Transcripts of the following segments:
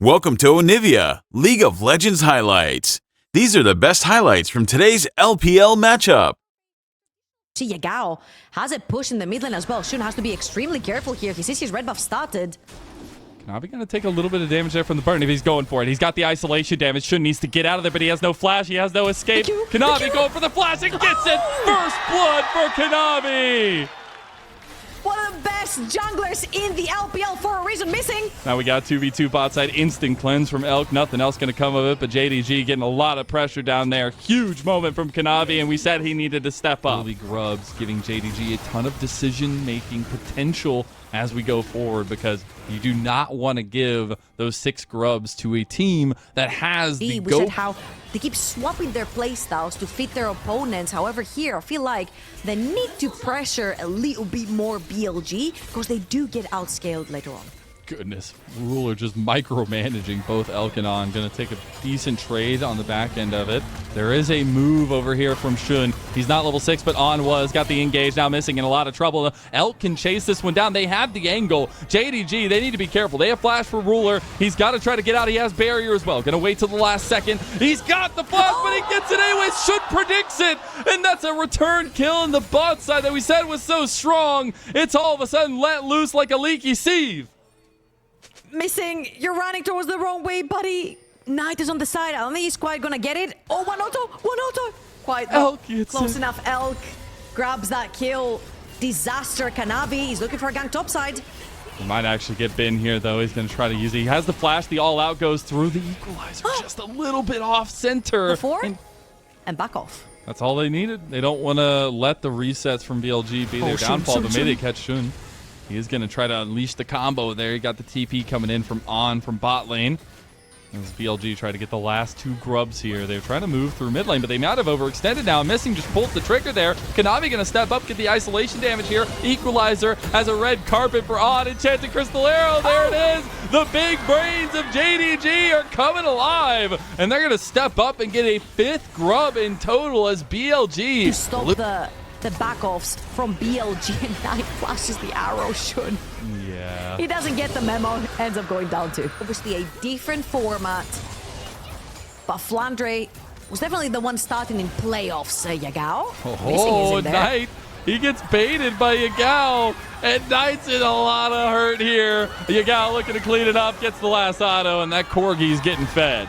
Welcome to Onivia, League of Legends highlights. These are the best highlights from today's LPL matchup. See, Yagao has it pushed in the mid lane as well. Shun has to be extremely careful here. He sees his red buff started. Kanavi going to take a little bit of damage there from the burn if he's going for it. He's got the isolation damage. Shun needs to get out of there, but he has no flash. He has no escape. Kanavi going for the flash and gets it. First blood for Kanavi. One of the best junglers in the LPL for a reason. Missing. Now we got 2v2 bot side. Instant cleanse from Elk. Nothing else going to come of it, but JDG getting a lot of pressure down there. Huge moment from Kanavi, and we said he needed to step up. Grubs giving JDG a ton of decision-making potential as we go forward, because you do not want to give those 6 Grubs to a team that has the We said how they keep swapping their playstyles to fit their opponents. However, here I feel like they need to pressure a little bit more BLG because they do get outscaled later on. Goodness, Ruler just micromanaging both Elk and On. Gonna take a decent trade on the back end of it. There is a move over here from Shun. He's not level 6, but On was. Got the engage, now missing in a lot of trouble. Elk can chase this one down. They have the angle. JDG, they need to be careful. They have flash for Ruler. He's got to try to get out. He has barrier as well. Gonna wait till the last second. He's got the flash, but he gets it anyway. Shun predicts it, and that's a return kill in the bot side that we said was so strong. It's all of a sudden let loose like a leaky sieve. Missing. You're running towards the wrong way, buddy. Knight is on the side. I don't think he's quite gonna get it. Oh, one auto. Quite Elk close enough. Elk grabs that kill. Disaster. Kanavi. He's looking for a gank topside. He might actually get bin here, though. He's going to try to use it. He has the flash. The all-out goes through the equalizer. Just a little bit off-center. Before and back off. That's all they needed. They don't want to let the resets from BLG be their downfall, but maybe they catch Shun. He is going to try to unleash the combo there. He got the TP coming in from bot lane. As BLG try to get the last 2 Grubs here. They're trying to move through mid lane, but they might have overextended now. Missing just pulled the trigger there. Kanavi going to step up, get the isolation damage here. Equalizer has a red carpet for On. Enchanted Crystal Arrow. There it is. The big brains of JDG are coming alive. And they're going to step up and get a 5th Grub in total as BLG. To stop the back-offs from BLG, and Knight flashes the arrow. Shun. Yeah. He doesn't get the memo, ends up going down too. Obviously a different format, but Flandre was definitely the one starting in playoffs. Yagao. Oh, Knight. He gets baited by Yagao, and Knight's in a lot of hurt here. Yagao looking to clean it up, gets the last auto, and that Corgi's getting fed.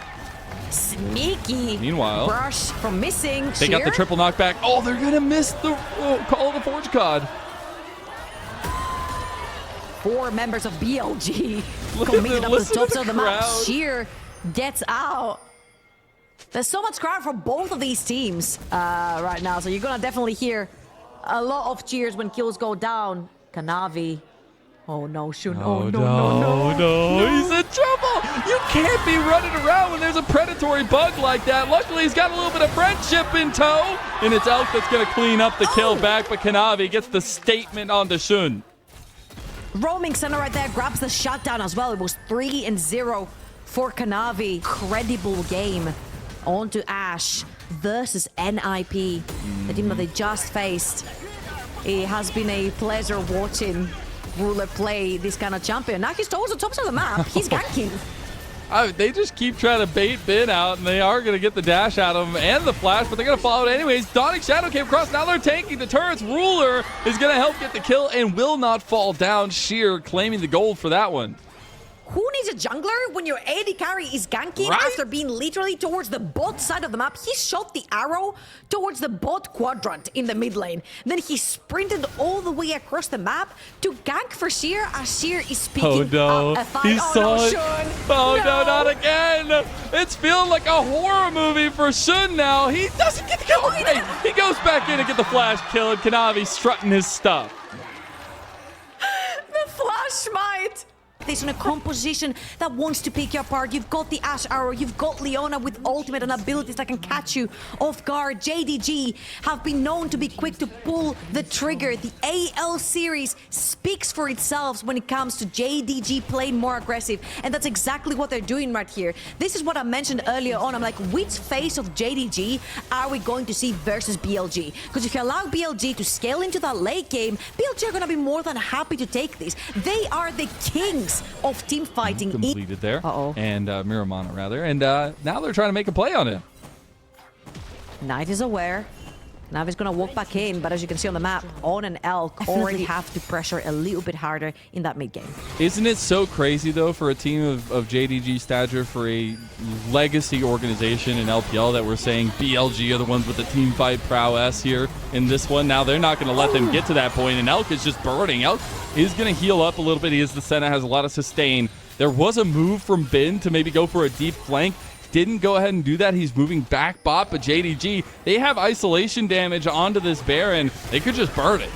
Sneaky. Meanwhile, brush from Missing. They got the triple knockback. Oh, they're going to miss the Call of the Forge God. 4 members of BLG committed up the top of the map. Sheer gets out. There's so much crowd for both of these teams right now, so you're gonna definitely hear a lot of cheers when kills go down. Kanavi. Oh no, Shun. Oh no. He's in trouble. You can't be running around when there's a predatory bug like that. Luckily, he's got a little bit of friendship in tow, and it's Elk that's gonna clean up the kill back, but Kanavi gets the statement on the Shun. Roaming center right there grabs the shutdown as well. It was 3-0 for Kanavi. Credible game. On to Ash versus NIP, the team that they just faced. It has been a pleasure watching Ruler play this kind of champion. Now he's towards the top of the map. He's ganking. They just keep trying to bait Bin out, and they are going to get the dash out of him and the flash, but they're going to follow it anyways. Dawning Shadow came across. Now they're tanking the turrets. Ruler is going to help get the kill and will not fall down. Sheer claiming the gold for that one. Who needs a jungler when your AD carry is ganking after being literally towards the bot side of the map? He shot the arrow towards the bot quadrant in the mid lane. Then he sprinted all the way across the map to gank for Sheer as Sheer is speaking. Oh no, he saw it. Shun. Oh no, not again. It's feeling like a horror movie for Shun now. He doesn't get the kill. He goes back in to get the flash kill, and Kanavi strutting his stuff. The flash smite. This on a composition that wants to pick you apart. You've got the Ash Arrow, you've got Leona with ultimate and abilities that can catch you off guard. JDG have been known to be quick to pull the trigger. The AL series speaks for itself when it comes to JDG playing more aggressive, and that's exactly what they're doing right here. This is what I mentioned earlier on. I'm like, which phase of JDG are we going to see versus BLG? Because if you allow BLG to scale into that late game, BLG are going to be more than happy to take this. They are the kings best of team fighting. Completed there. Uh-oh. And Miramana, rather. And now they're trying to make a play on it. Knight is aware. Navi's gonna walk back in, but as you can see on the map, On and Elk already have to pressure a little bit harder in that mid game. Isn't it so crazy, though, for a team of JDG stature, for a legacy organization in LPL, that we're saying BLG are the ones with the team fight prowess here in this one? Now they're not going to let them get to that point, and Elk is just burning. Elk is going to heal up a little bit. He is the center, has a lot of sustain. There was a move from Bin to maybe go for a deep flank. Didn't go ahead and do that. He's moving back bot, but JDG, they have isolation damage onto this Baron. They could just burn it.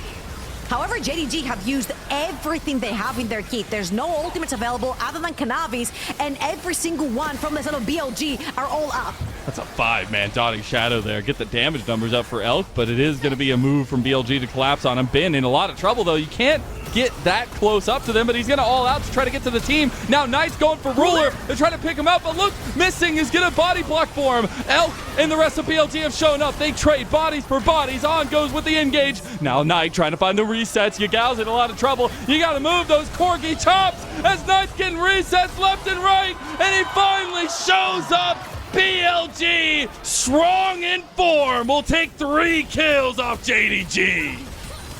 However, JDG have used everything they have in their kit. There's no ultimates available other than Kanavi's, and every single one from the side of BLG are all up. That's a 5-man dotting shadow there. Get the damage numbers up for Elk, but it is going to be a move from BLG to collapse on him. Bin in a lot of trouble, though. You can't get that close up to them, but he's going to all out to try to get to the team. Now Knight's going for Ruler. They're trying to pick him up, but look, missing is going to body block for him. Elk and the rest of BLG have shown up. They trade bodies for bodies. On goes with the engage. Now Knight trying to find the resets. Yagal's in a lot of trouble. You got to move those Corgi chops as Knight's getting resets left and right, and he finally shows up. BLG, strong in form, will take 3 kills off JDG.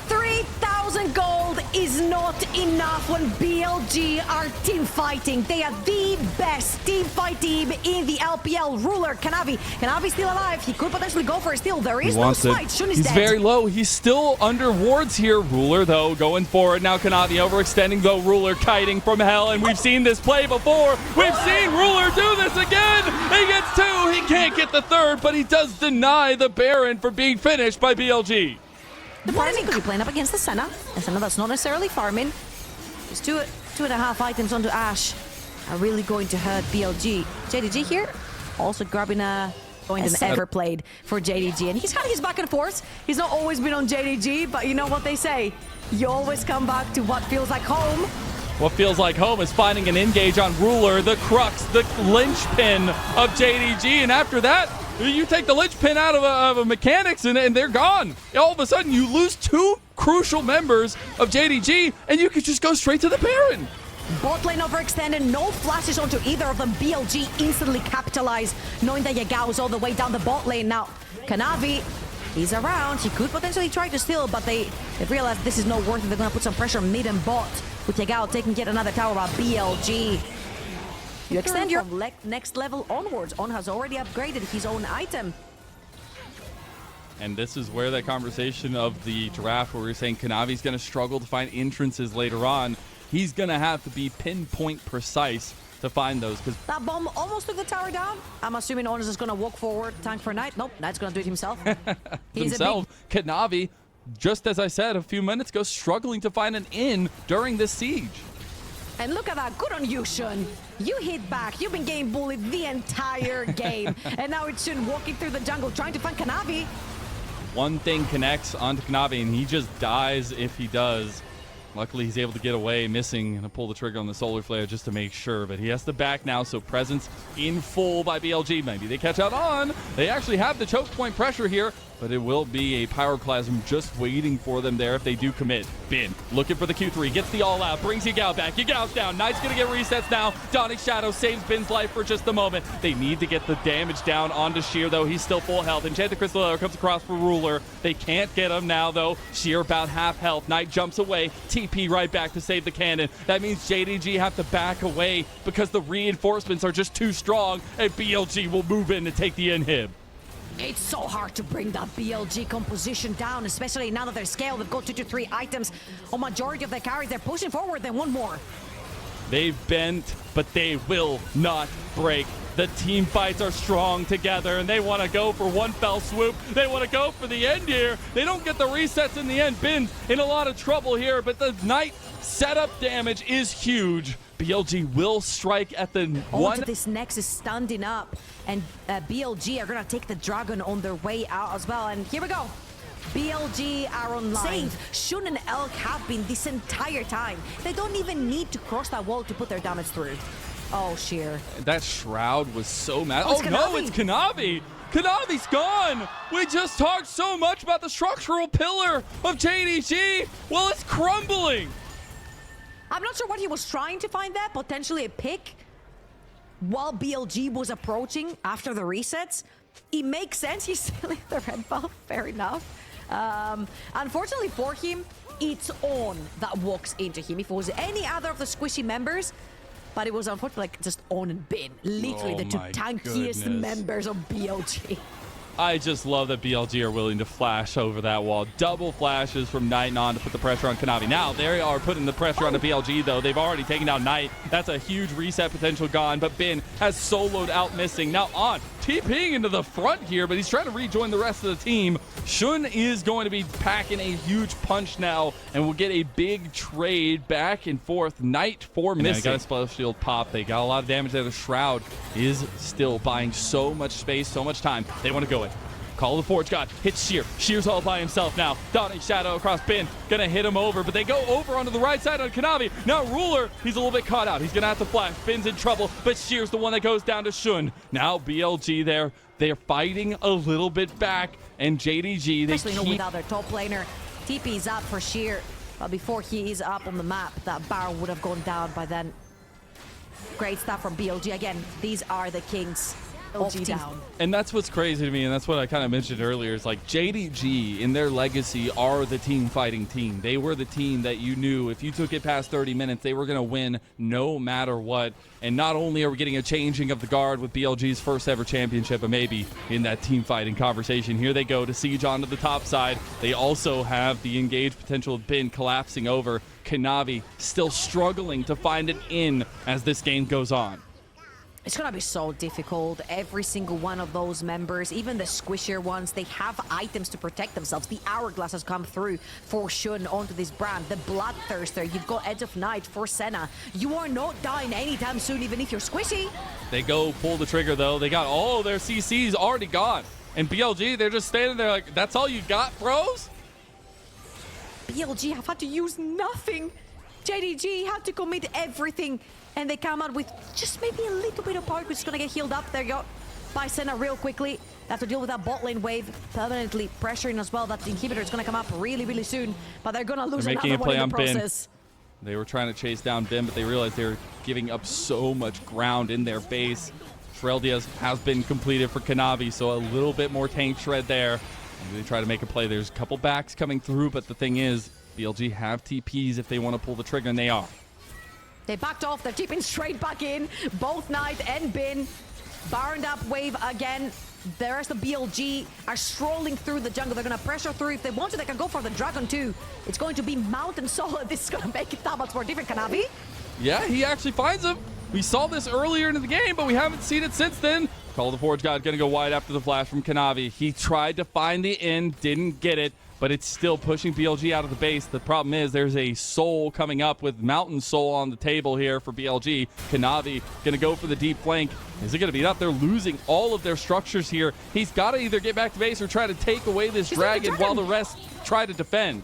3,000 gold is not enough when BLG are team fighting. They are the best team fight team in the LPL. Ruler, Kanavi still alive. He could potentially go for a steal. There is no smite. Shun is He's dead. very low. He's still under wards here. Ruler, though, going forward. Now Kanavi overextending, though. Ruler kiting from hell, and we've seen this play before. We've seen Ruler do this again. He gets 2. He can't get the 3rd, but he does deny the Baron for being finished by BLG. The Baron could be playing up against the Senna. A Senna that's not necessarily farming. It's 2.5 items onto Ashe are really going to hurt BLG. JDG here, also grabbing a point than ever played for JDG. And he's had his back and forth. He's not always been on JDG, but you know what they say. You always come back to what feels like home. What feels like home is finding an engage on Ruler, the crux, the linchpin of JDG. And after that, you take the linchpin out of a mechanics and they're gone. All of a sudden, you lose 2 crucial members of JDG, and you could just go straight to the Baron. Bot lane overextended, no flashes onto either of them. BLG instantly capitalized, knowing that Yagao is all the way down the bot lane. Now, Kanavi, he's around. He could potentially try to steal, but they've realized this is not worth it. They're going to put some pressure mid and bot, with Yagao taking yet another tower by BLG. You extend your next level onwards. On has already upgraded his own item. And this is where that conversation of the draft where we're saying Kanavi's going to struggle to find entrances later on. He's going to have to be pinpoint precise to find those. That bomb almost took the tower down. I'm assuming On is just going to walk forward, tank for Knight. Nope, Knight's going to do it himself. Kanavi, just as I said a few minutes ago, struggling to find an in during this siege. And look at that. Good on you, Shun. You hit back. You've been getting bullied the entire game. And now it's Shun walking through the jungle trying to find Kanavi. One thing connects onto Kanavi, and he just dies if he does. Luckily, he's able to get away, missing, and pull the trigger on the Solar Flare just to make sure. But he has to back now, so presence in full by BLG. Maybe they catch out on. They actually have the choke point pressure here, but it will be a Pyroclasm just waiting for them there if they do commit. Bin looking for the Q3, gets the all out, brings Yagao back. Yagao's down. Knight's going to get resets now. Dawning Shadow saves Bin's life for just a moment. They need to get the damage down onto Sheer, though. He's still full health. Enchanted Crystal Arrow comes across for Ruler. They can't get him now, though. Sheer about half health. Knight jumps away. TP right back to save the cannon. That means JDG have to back away because the reinforcements are just too strong, and BLG will move in to take the inhib. It's so hard to bring that BLG composition down, especially now that they're scaled. They've got 2 to 3 items on majority of their carries. They're pushing forward. They want more. They've bent, but they will not break. The team fights are strong together, and they want to go for one fell swoop. They want to go for the end here. They don't get the resets in the end. Bin's in a lot of trouble here, but the Knight setup damage is huge. BLG will strike at the one. This next is standing up, and BLG are going to take the dragon on their way out as well. And here we go. BLG are online. Shun and Elk have been this entire time. They don't even need to cross that wall to put their damage through. Oh, Sheer. That Shroud was so mad. Oh, no, it's Kanavi. Kanavi's gone. We just talked so much about the structural pillar of JDG. Well, it's crumbling. I'm not sure what he was trying to find there. Potentially a pick while BLG was approaching after the resets. It makes sense. He's still in the red buff. Fair enough. Unfortunately for him, it's On that walks into him. If it was any other of the squishy members, but it was unfortunately like just On and Bin. Literally the two tankiest members of BLG. I just love that BLG are willing to flash over that wall. Double flashes from Knight and On to put the pressure on Kanavi. Now, they are putting the pressure on the BLG, though. They've already taken down Knight. That's a huge reset potential gone, but Bin has soloed out missing. Now, On TPing into the front here, but he's trying to rejoin the rest of the team. Shun is going to be packing a huge punch now, and we'll get a big trade back and forth. Knight for missing. They got a spell shield pop. They got a lot of damage there. The Shroud is still buying so much space, so much time. They want to go in. Call of the Forge God. Hits Sheer. Sheer's all by himself now. Dawning Shadow across Bin. Gonna hit him over, but they go over onto the right side on Kanavi. Now Ruler, he's a little bit caught out. He's gonna have to flash. Bin's in trouble, but Sheer's the one that goes down to Shun. Now BLG there. They're fighting a little bit back, and JDG, they especially without their top laner. TP's up for Sheer, but before he is up on the map, that bar would have gone down by then. Great stuff from BLG. Again, these are the kings. BLG down. And that's what's crazy to me, and that's what I kind of mentioned earlier, is like JDG in their legacy are the team fighting team. They were the team that you knew if you took it past 30 minutes, they were going to win no matter what. And not only are we getting a changing of the guard with BLG's first ever championship, but maybe in that team fighting conversation. Here they go to siege onto the top side. They also have the engaged potential of Bin collapsing over. Kanavi still struggling to find an in as this game goes on. It's going to be so difficult. Every single one of those members, even the squishier ones, they have items to protect themselves. The Hourglass has come through for Shun onto this brand. The Bloodthirster, you've got Edge of Night for Senna. You are not dying anytime soon, even if you're squishy. They go pull the trigger, though. They got all their CCs already gone. And BLG, they're just standing there like, that's all you got, bros? BLG have had to use nothing. JDG had to commit everything. And they come out with just maybe a little bit of power, which is going to get healed up. There you go. By Senna real quickly. They have to deal with that bot lane wave, permanently pressuring as well. That inhibitor is going to come up really, really soon. But they're going to lose another one in the process. They were trying to chase down Bin, but they realized they were giving up so much ground in their base. Shreldias has been completed for Kanavi, so a little bit more tank shred there. And they try to make a play. There's a couple backs coming through, but the thing is, BLG have TPs if they want to pull the trigger, and they are. They backed off. They're tipping straight back in. Both Knight and Bin. Burned up wave again. The rest of BLG are strolling through the jungle. They're going to pressure through. If they want to, they can go for the Dragon too. It's going to be Mountain Solo. This is going to make it that much more different. Kanavi? Yeah, he actually finds him. We saw this earlier in the game, but we haven't seen it since then. Call of the Forge God going to go wide after the flash from Kanavi. He tried to find the end, didn't get it, but it's still pushing BLG out of the base. The problem is there's a soul coming up with Mountain Soul on the table here for BLG. Kanavi going to go for the deep flank. Is it going to beat up? They're losing all of their structures here. He's got to either get back to base or try to take away this dragon while the rest try to defend.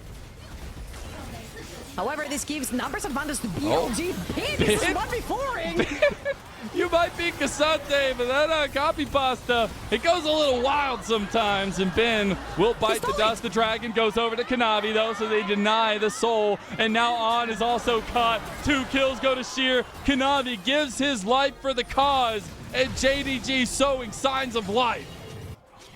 However, this gives numbers advantage to BLG. Bin is 1v4ing. You might be Cassante, but that copy pasta, it goes a little wild sometimes, and Bin will bite the dust. The dragon goes over to Kanavi, though, so they deny the soul, and now On is also caught. 2 kills go to Sheer. Kanavi gives his life for the cause, and JDG showing signs of life.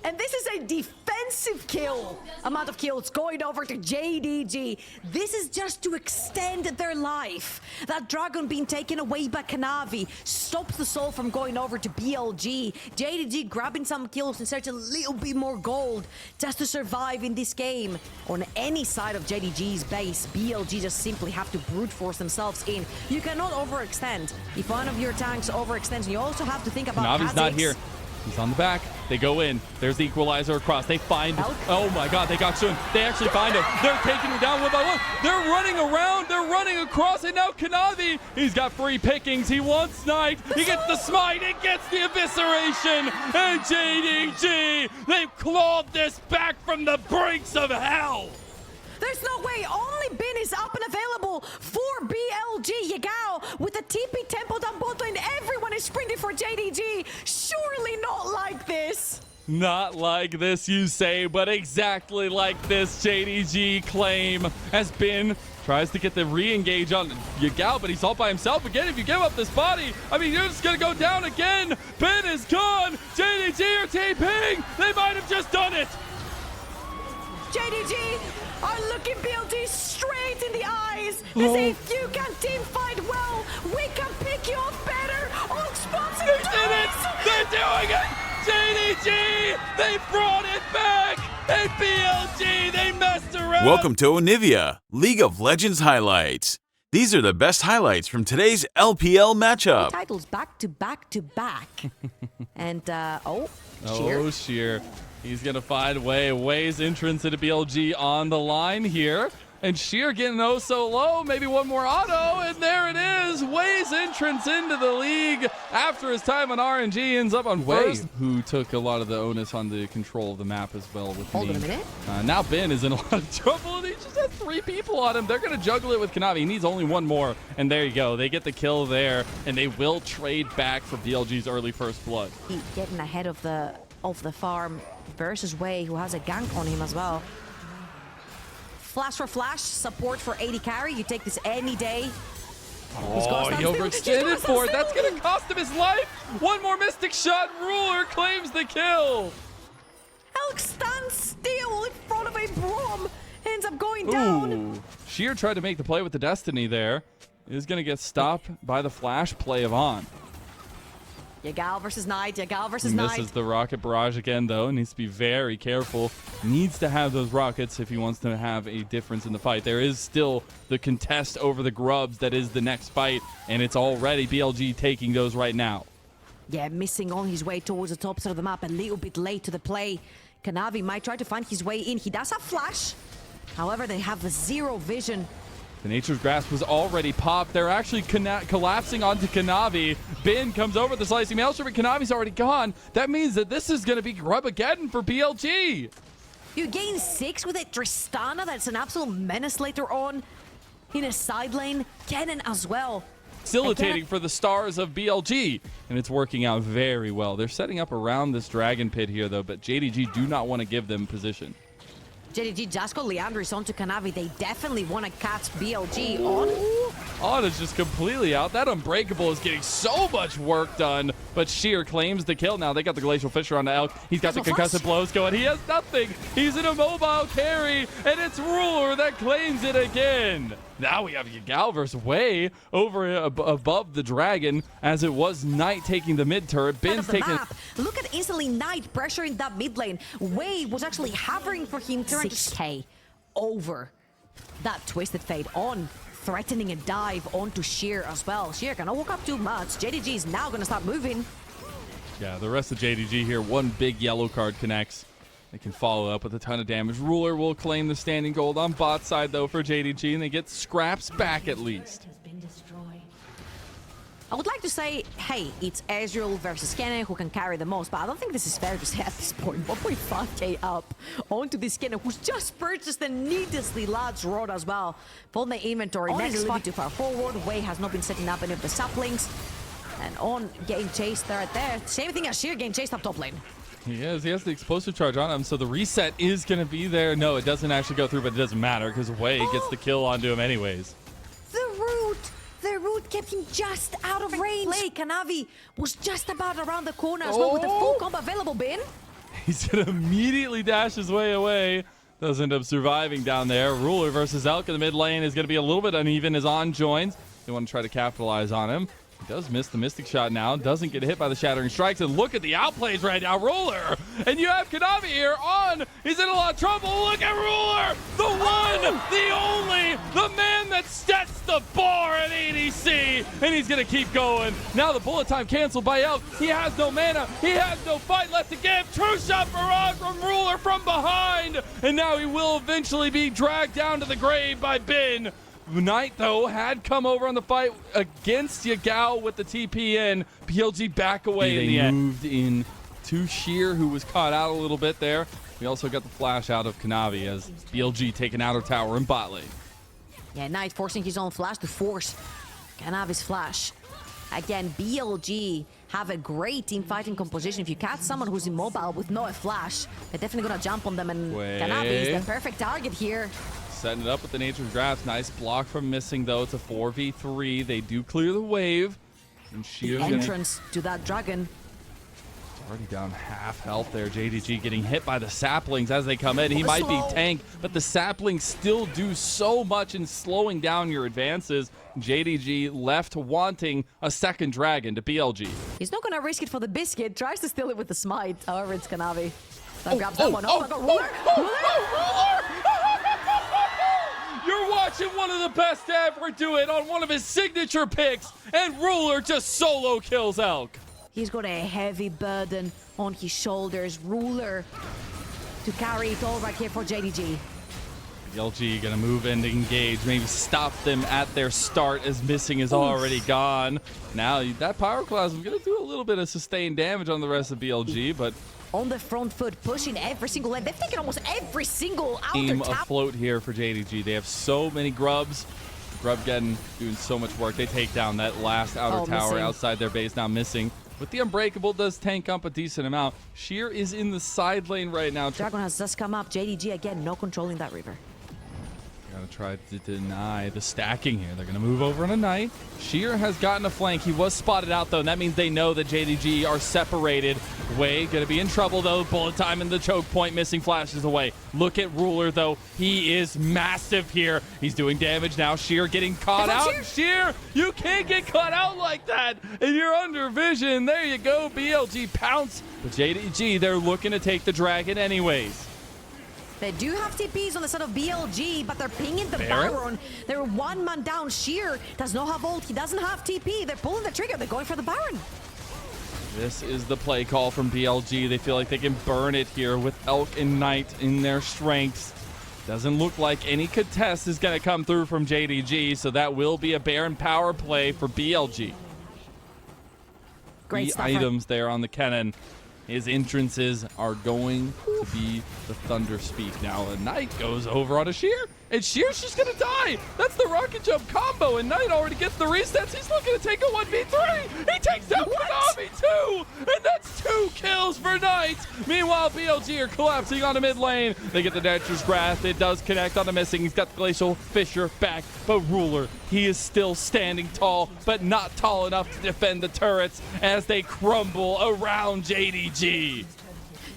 And this is a defensive kill. Amount of kills going over to JDG. This is just to extend their life. That dragon being taken away by Kanavi stops the soul from going over to BLG. JDG grabbing some kills and search a little bit more gold just to survive in this game. On any side of JDG's base, BLG just simply have to brute force themselves in. You cannot overextend. If one of your tanks overextends, you also have to think about Kanavi's not here. He's on the back. They go in. There's the equalizer across. They find... Oh, my God. They got Shun. They actually find him. They're taking him down one by one. They're running around. They're running across. And now Kanavi, he's got free pickings. He wants Knight. He gets the smite. He gets the evisceration. And JDG, they've clawed this back from the brinks of hell. There's no way. Only Bin is up and available for BLG. Yagao with the TP tempo down bot lane. Everyone is sprinting for JDG. Surely not like this. Not like this, you say, but exactly like this. JDG claim has been Tries to get the re-engage on Yagao, but he's all by himself again. If you give up this body, I mean, you're just going to go down again. Ben is gone. JDG are TPing. They might have just done it. JDG are looking BLG straight in the eyes. They say, if you can team fight well, we can pick you up better on spots. They did it. They're doing it. JDG, they brought it back. And BLG, they messed around. Welcome to Onivia, League of Legends highlights. These are the best highlights from today's LPL matchup. Titles back to back to back. And, Sheer. Oh, Sheer. He's going to find Way's entrance into BLG on the line here. And Sheer getting oh so low. Maybe one more auto. And there it is. Way's entrance into the league after his time on RNG ends up on Way, who took a lot of the onus on the control of the map as well with Hold on a minute. Now Ben is in a lot of trouble, and he just has 3 people on him. They're going to juggle it with Kanavi. He needs only one more. And there you go. They get the kill there, and they will trade back for BLG's early first blood. Getting ahead of the farm versus Way, who has a gank on him as well. Flash for flash, support for 80 carry. You take this any day. Oh, he overextended for it. That's going to cost him his life. One more Mystic shot. Ruler claims the kill. Elk stands still in front of a Brom. Ends up going down. Ooh. Sheer tried to make the play with the Destiny there. Is going to get stopped by the flash play of On. Yagao versus Knight. Yagao versus Misses Knight. the rocket barrage again, though. Needs to be very careful. Needs to have those rockets if he wants to have a difference in the fight. There is still the contest over the Grubs that is the next fight, and it's already BLG taking those right now. Yeah, missing on his way towards the top side of the map. A little bit late to the play. Kanavi might try to find his way in. He does have flash. However, they have zero vision. The Nature's Grasp was already popped. They're actually collapsing onto Kanavi. Ben comes over the slicing maelstrom, and Kanavi's already gone. That means that this is going to be Grub again for BLG. You gain 6 with a Tristana. That's an absolute menace later on. In a side lane, Kennen as well. Facilitating for the stars of BLG, and it's working out very well. They're setting up around this dragon pit here, though, but JDG do not want to give them position. JDG just got Leandris onto Kanavi. They definitely want to catch BLG on. On is just completely out. That Unbreakable is getting so much work done, but Sheer claims the kill. Now they got the Glacial Fisher on the Elk. He's got the concussive blows going. He has nothing. He's in a mobile carry, and it's Ruler that claims it again. Now we have Yagao versus Way over above the dragon, as it was Knight taking the mid turret. Ben's taking. Look at instantly Knight pressuring that mid lane. Way was actually hovering for him. 6k over that Twisted Fate on, threatening a dive onto Sheer as well. Sheer cannot walk up too much. JDG is now going to start moving. Yeah, the rest of JDG here, one big yellow card connects. They can follow up with a ton of damage. Ruler will claim the standing gold on bot side, though, for JDG, and they get scraps back at least. I would like to say, hey, it's Ezreal versus Kennen who can carry the most, but I don't think this is fair to say at this point. 1.5k up onto this Kennen, who's just purchased a needlessly large rod as well. Full the inventory, next spot too far forward. Way has not been setting up any of the saplings. And On getting chased right there. Same thing as Sheer getting chased up top lane. He has the explosive charge on him, so the reset is going to be there. No, it doesn't actually go through, but it doesn't matter because Way gets the kill onto him anyways. The root kept him just out of range. Play Kanavi was just about around the corner as well with the full combo available, Ben. He's going to immediately dash his way away. Does end up surviving down there. Ruler versus Elk in the mid lane is going to be a little bit uneven as On joins. They want to try to capitalize on him. He does miss the Mystic shot now. Doesn't get hit by the Shattering Strikes. And look at the outplays right now. Ruler. And you have Kanavi here. On. He's in a lot of trouble. Look at Ruler. The one, the only, the man that sets the bar at ADC. And he's going to keep going. Now the bullet time canceled by Elk. He has no mana. He has no fight left to give. True shot barrage from Ruler from behind. And now he will eventually be dragged down to the grave by Ben. Knight, though, had come over on the fight against Yagao with the TP in. BLG back away in the end. Moved in to Sheer, who was caught out a little bit there. We also got the flash out of Kanavi as BLG taking outer tower in bot lane. Yeah, Knight forcing his own flash to force Kanavi's flash. Again, BLG have a great team fighting composition. If you catch someone who's immobile with no flash, they're definitely going to jump on them, and Kanavi is the perfect target here. setting it up with the Nature's Grasp. Nice block from Missing, though. It's a 4v3. They do clear the wave. And The entrance to that dragon. Already down half health there. JDG getting hit by the saplings as they come in. He might be tanked, but the saplings still do so much in slowing down your advances. JDG left wanting a second dragon to BLG. He's not going to risk it for the biscuit. Tries to steal it with the smite. However, it's Kanavi. That grabs that one. Oh my god, Ruler! You're watching one of the best to ever do it on one of his signature picks, and Ruler just solo kills Elk. He's got a heavy burden on his shoulders. Ruler to carry it all right here for JDG. BLG gonna move in to engage, maybe stop them at their start as Missing is already gone. Now that Pyroclasm gonna do a little bit of sustained damage on the rest of BLG, but on the front foot, pushing every single lane. They've taken almost every single outer team tap. afloat here for JDG. They have so many Grubs. Grub getting doing so much work. They take down that last outer tower outside their base. Now Missing with the Unbreakable does tank up a decent amount. Sheer is in the side lane right now. Dragon has just come up. JDG again, no controlling that river. Gonna try to deny the stacking here. They're gonna move over on a Knight. Sheer has gotten a flank. He was spotted out though, and that means they know that JDG are separated. Way gonna be in trouble though. Bullet time in the choke point. Missing flashes away. Look at Ruler though. He is massive here. He's doing damage now. Sheer getting caught out. Sheer, you can't get caught out like that, and you're under vision. There you go. BLG pounce. But JDG, they're looking to take the dragon anyways. They do have TPs on the side of BLG, but they're pinging the Baron. They're one man down. Sheer does not have ult. He doesn't have TP. They're pulling the trigger. They're going for the Baron. This is the play call from BLG. They feel like they can burn it here with Elk and Knight in their strengths. Doesn't look like any contest is going to come through from JDG, so that will be a Baron power play for BLG. Great stuff. Items there on the cannon. His entrances are going to be the Thunder Speak. Now a Knight goes over on a Sheer, and Sheer's just gonna die. That's the rocket jump combo, and Knight already gets the resets. He's looking to take a 1v3. He takes down Kanavi too, and that's 2 kills for Knight. Meanwhile, BLG are collapsing on the mid lane. They get the Nature's Grasp. It does connect on the Missing. He's got the Glacial Fissure back, but Ruler, he is still standing tall, but not tall enough to defend the turrets as they crumble around JDG.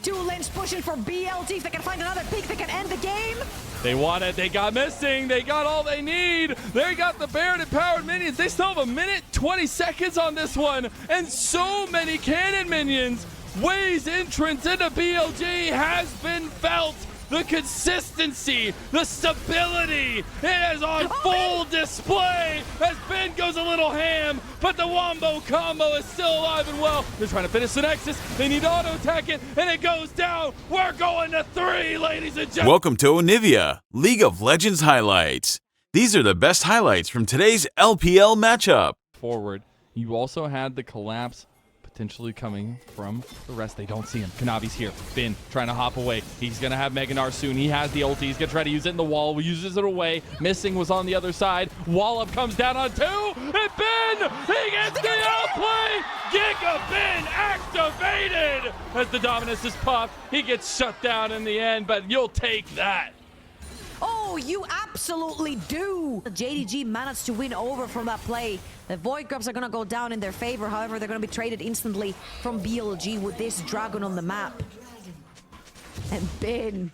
2 lanes pushing for BLG. If they can find another pick, they can end the game. They want it. They got Missing. They got all they need. They got the Baron empowered minions. They still have a minute 20 seconds on this one, and so many cannon minions. Way's entrance into BLG has been felt. The consistency, the stability, it is on full display as Ben goes a little ham, but the Wombo combo is still alive and well. They're trying to finish the Nexus. They need to auto-attack it, and it goes down. We're going to 3, ladies and gentlemen. Welcome to Onivia, League of Legends highlights. These are the best highlights from today's LPL matchup. Forward, you also had the collapse potentially coming from the rest. They don't see him. Kanavi's here. Bin trying to hop away. He's going to have Meganar soon. He has the ulti. He's going to try to use it in the wall. Uses it away. Missing was on the other side. Wallop comes down on 2. And Ben, he gets the outplay. Giga Ben activated as the Dominus is popped. He gets shut down in the end, but you'll take that. Oh, you absolutely do. JDG managed to win over from that play. The Void Grubs are going to go down in their favor. However, they're going to be traded instantly from BLG with this dragon on the map. And Ben,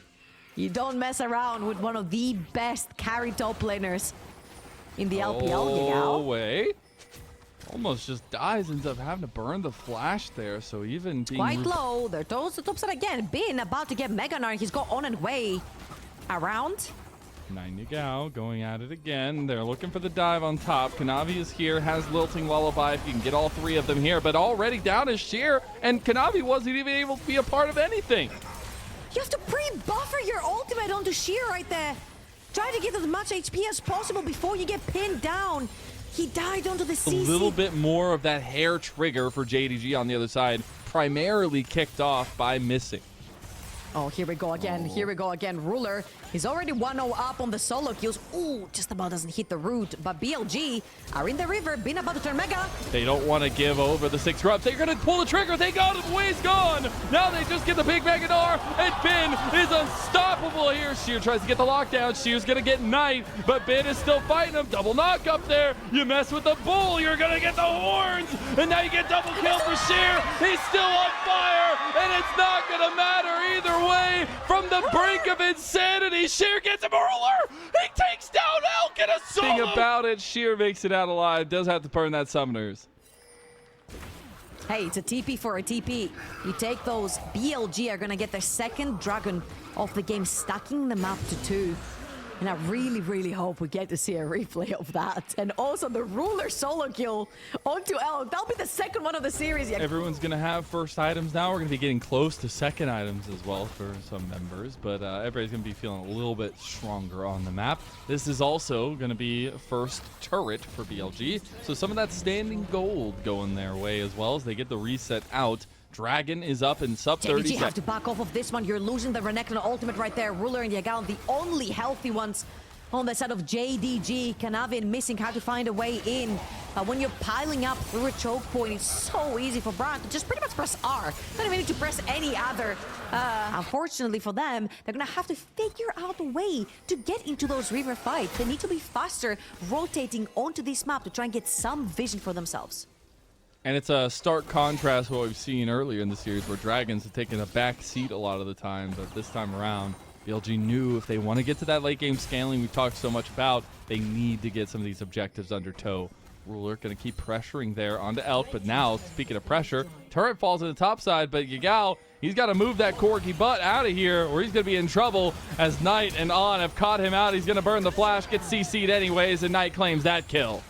you don't mess around with one of the best carry top laners in the LPL, you know? Oh, wait. Almost just dies, ends up having to burn the flash there, so even being Quite low. They're towards the top side again. Ben about to get Meganar. He's got on and way around. 9 Yagao going at it again. They're looking for the dive on top. Kanavi is here, has Lilting Lullaby if you can get all 3 of them here, but already down is Sheer, and Kanavi wasn't even able to be a part of anything. You have to pre-buffer your ultimate onto Sheer right there. Try to get as much HP as possible before you get pinned down. He died onto the CC. A little bit more of that hair trigger for JDG on the other side, primarily kicked off by Missing. Oh, here we go again. Here we go again. Ruler is already 1-0 up on the solo kills. Ooh, just about doesn't hit the root. But BLG are in the river. Bin about to turn mega. They don't want to give over the 6 Grubs. They're going to pull the trigger. They got him. Way's gone. Now they just get the big Mega Dar. And Bin is unstoppable here. Sheer tries to get the lockdown. Sheer's going to get Knight. But Bin is still fighting him. Double knock up there. You mess with the bull, you're going to get the horns. And now you get double kill for Sheer. He's still on fire. And it's not going to matter either way. From the brink of insanity, Sheer gets him a ruler. He takes down Elk in a solo. Thing about it, Sheer makes it out alive. Does have to burn that Summoners. Hey, it's a TP for a TP. You take those. BLG are going to get their second dragon of the game, stacking them up to 2. And I really, really hope we get to see a replay of that. And also the ruler solo kill onto Elk. That'll be the second one of the series. Yeah. Everyone's going to have first items now. We're going to be getting close to second items as well for some members. But everybody's going to be feeling a little bit stronger on the map. This is also going to be first turret for BLG. So some of that standing gold going their way as well as they get the reset out. Dragon is up in sub 30 JDG have to back off of this one. You're losing the Renekton ultimate right there. Ruler and Yagao, the only healthy ones on the side of JDG. Kanavi and Missing have to find a way in. But when you're piling up through a choke point, it's so easy for Brian to just pretty much press R. Not even need to press any other. Unfortunately for them, they're going to have to figure out a way to get into those river fights. They need to be faster rotating onto this map to try and get some vision for themselves. And it's a stark contrast to what we've seen earlier in the series where Dragons have taken a back seat a lot of the time, but this time around, BLG knew if they want to get to that late game scaling we've talked so much about, they need to get some of these objectives under tow. Ruler going to keep pressuring there onto Elk, but now, speaking of pressure, turret falls to the top side, but Yagao, he's got to move that Corgi butt out of here or he's going to be in trouble as Knight and On have caught him out. He's going to burn the flash, gets CC'd anyways, and Knight claims that kill.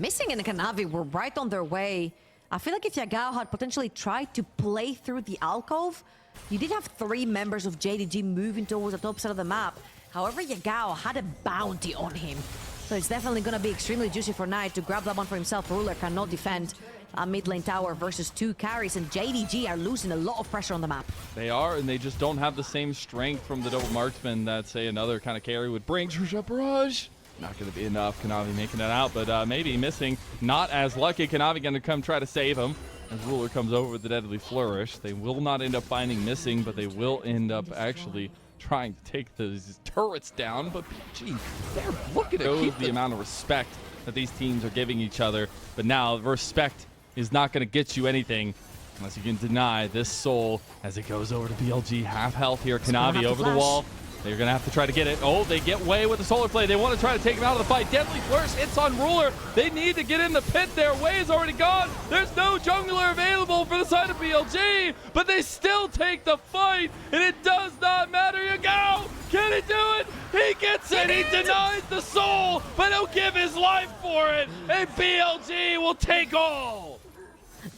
Missing and Kanavi were right on their way. I feel like if Yagao had potentially tried to play through the alcove, you did have 3 members of JDG moving towards the top side of the map. However, Yagao had a bounty on him. So it's definitely going to be extremely juicy for Knight to grab that one for himself. Ruler cannot defend a mid lane tower versus 2 carries, and JDG are losing a lot of pressure on the map. They are, and they just don't have the same strength from the double marksman that, say, another kind of carry would bring. Barrage. Not going to be enough. Kanavi making that out, but maybe Missing. Not as lucky. Kanavi going to come try to save him. As Ruler comes over with the Deadly Flourish. They will not end up finding Missing, but they will end up actually trying to take these turrets down. But, gee, they're looking at keep the amount of respect that these teams are giving each other. But now, respect is not going to get you anything unless you can deny this soul as it goes over to BLG. Half health here. Kanavi over the wall. They're going to have to try to get it. Oh, they get way with the solar play. They want to try to take him out of the fight. Deadly Flourish hits on Ruler. They need to get in the pit there. Way is already gone. There's no jungler available for the side of BLG, but they still take the fight, and it does not matter. Yagao, can he do it? He gets it. He denies the soul, but he'll give his life for it, and BLG will take all.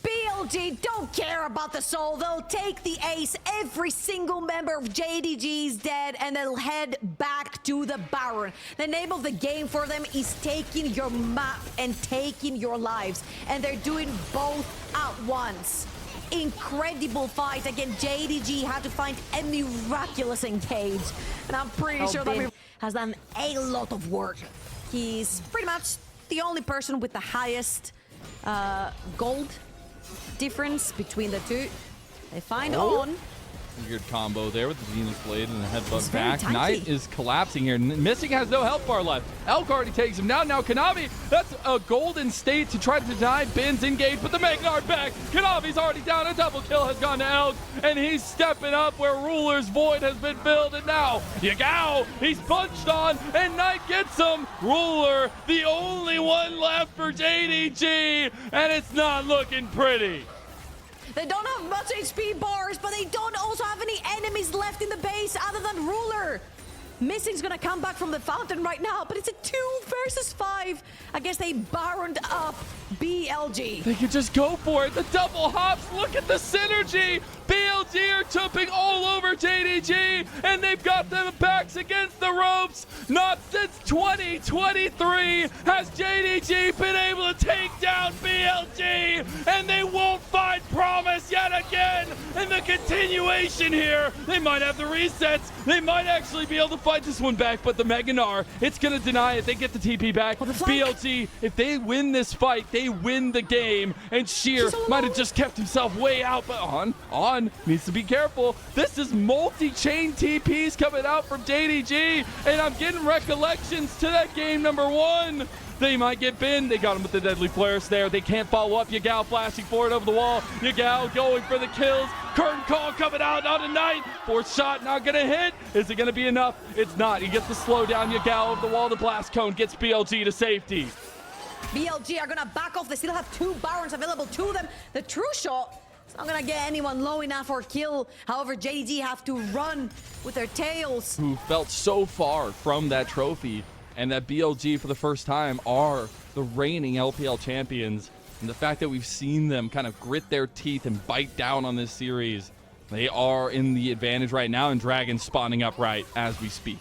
BLG don't care about the soul. They'll take the ace. Every single member of JDG is dead, and they'll head back to the Baron. The name of the game for them is taking your map and taking your lives, and they're doing both at once. Incredible fight. Again, JDG had to find a miraculous engage, and I'm pretty sure that he has done a lot of work. He's pretty much the only person with the highest gold difference between the two. They find On. Weird combo there with the Venus Blade and the headbutt back. Knight is collapsing here. Missing has no health bar left. Elk already takes him down. Now Kanavi, that's a golden state to try to deny Bin's engage, but the Magnar back. Kanavi's already down. A double kill has gone to Elk, and he's stepping up where Ruler's void has been filled. And now Yagao, he's bunched on, and Knight gets him. Ruler, the only one left for JDG, and it's not looking pretty. They don't have much HP bars, but they don't also have any enemies left in the base other than Ruler. Missing's gonna come back from the fountain right now, but it's a 2 versus 5. I guess they baroned up BLG. They could just go for it. The double hops. Look at the synergy. BLG are jumping all over JDG, and they've got their backs against the ropes. Not since 2023 has JDG been able to take down BLG, and they won't find promise yet again, and the continuation here. They might have the resets. They might actually be able to fight this one back, but the Meganar, it's going to deny it. They get the TP back. BLG, if they win this fight, they win the game, and Sheer might have just kept himself way out, but On needs to be careful. This is multi-chain TPs coming out from JDG, and I'm getting recollections to that game number 1. They might get binned. They got him with the deadly flares there. They can't follow up. Yagao flashing forward over the wall. Yagao going for the kills. Curtain call coming out on a night. Fourth shot not going to hit. Is it going to be enough? It's not. He gets the slowdown. Yagao over the wall. The blast cone gets BLG to safety. BLG are going to back off. They still have 2 Barons available to them. The true shot, it's not going to get anyone low enough for a kill. However, JDG have to run with their tails. Who felt so far from that trophy, and that BLG for the first time are the reigning LPL champions. And the fact that we've seen them kind of grit their teeth and bite down on this series, they are in the advantage right now, and Dragon's spawning up right as we speak.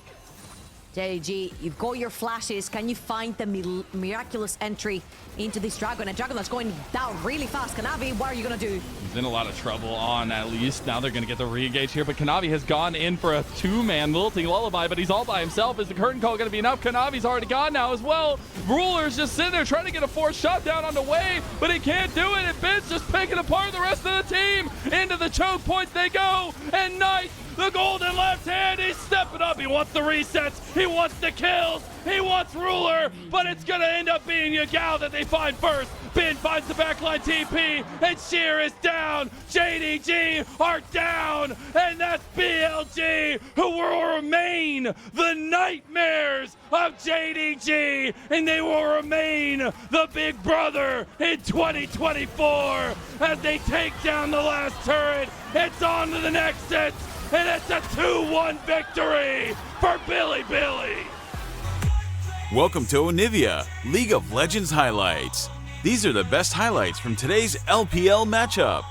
JDG, you've got your flashes. Can you find the miraculous entry into this Dragon? And Dragon that's going down really fast. Kanavi, what are you going to do? He's in a lot of trouble on at least. Now they're going to get the re-engage here, but Kanavi has gone in for a 2-man lilting lullaby, but he's all by himself. Is the curtain call going to be enough? Kanavi's already gone now as well. Ruler's just sitting there trying to get a 4th shot down on the way, but he can't do it. And Ben's just picking apart the rest of the team. Into the choke points they go, and Knight, the golden left hand, he's stepping up. He wants the resets. He wants the kills. He wants Ruler, but it's going to end up being Yagao that they find first. Ben finds the backline TP, and Sheer is down. JDG are down, and that's BLG, who will remain the nightmares of JDG, and they will remain the big brother in 2024 as they take down the last turret. It's on to the next set, and it's a 2-1 victory for Bilibili. Welcome to Onivia, League of Legends highlights. These are the best highlights from today's LPL matchup.